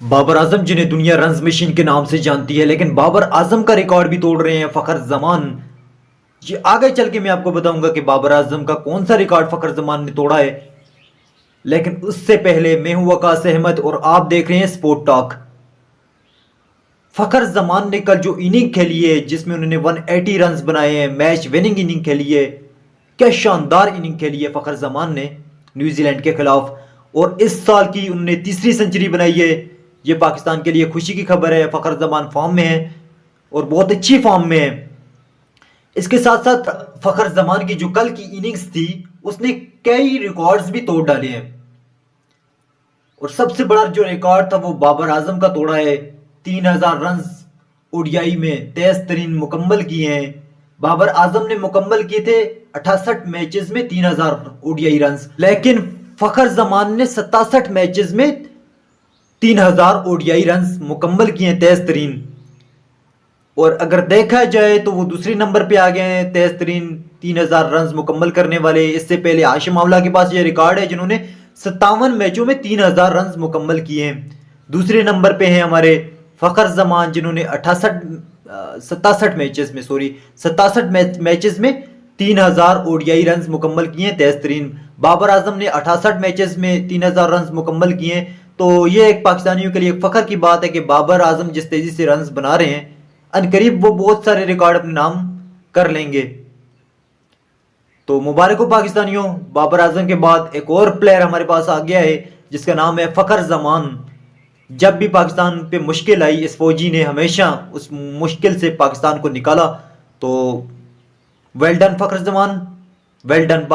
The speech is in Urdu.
بابر اعظم جنہیں دنیا رنز مشین کے نام سے جانتی ہے، لیکن بابر اعظم کا ریکارڈ بھی توڑ رہے ہیں فخر زمان. یہ آگے چل کے میں آپ کو بتاؤں گا کہ بابر اعظم کا کون سا ریکارڈ فخر زمان نے توڑا ہے، لیکن اس سے پہلے میں ہوں وقاص احمد اور آپ دیکھ رہے ہیں سپورٹ ٹاک. فخر زمان نے کل جو اننگ کھیلی ہے جس میں انہوں نے 180 رنز بنائے ہیں، میچ وننگ اننگ کھیلی ہے. کیا شاندار اننگ کھیلی ہے فخر زمان نے نیوزی لینڈ کے خلاف، اور اس سال کی انہوں نے تیسری سنچری بنائی ہے. یہ پاکستان کے لیے خوشی کی خبر ہے. فخر زمان فارم میں ہے اور بہت اچھی فارم میں ہے. اس کے ساتھ ساتھ فخر زمان کی جو کل کی اننگز تھی اس نے کئی ریکارڈز بھی توڑ ڈالے ہیں، اور سب سے بڑا جو ریکارڈ تھا وہ بابر اعظم کا توڑا ہے. 3000 رنز او ڈی آئی میں تیز ترین مکمل کیے ہیں. بابر اعظم نے مکمل کیے تھے 68 میچز میں 3000 او ڈی آئی رنز، لیکن فخر زمان نے 67 میچز میں 3000 او ڈی آئی رنز مکمل کیے ہیں تیز ترین. اور اگر دیکھا جائے تو وہ دوسری نمبر پہ آ گئے ہیں تیز ترین 3000 رنز مکمل کرنے والے. اس سے پہلے ہاشم آملہ کے پاس یہ ریکارڈ ہے جنہوں نے 57 میچوں میں 3000 رنز مکمل کیے ہیں. دوسرے نمبر پہ ہیں ہمارے فخر زمان جنہوں نے 67 میچز میں 3000 او ڈی آئی رنز مکمل کیے ہیں تیز ترین. بابر اعظم نے 68 میچز میں 3000 رنز مکمل کیے ہیں. تو یہ ایک پاکستانیوں کے لیے ایک فخر کی بات ہے کہ بابر اعظم جس تیزی سے رنز بنا رہے ہیں عنقریب وہ بہت سارے ریکارڈ اپنے نام کر لیں گے. تو مبارک ہو پاکستانیوں، بابر اعظم کے بعد ایک اور پلیئر ہمارے پاس آ گیا ہے جس کا نام ہے فخر زمان. جب بھی پاکستان پہ مشکل آئی اس فوجی نے ہمیشہ اس مشکل سے پاکستان کو نکالا. تو ویل ڈن فخر زمان، ویل ڈن.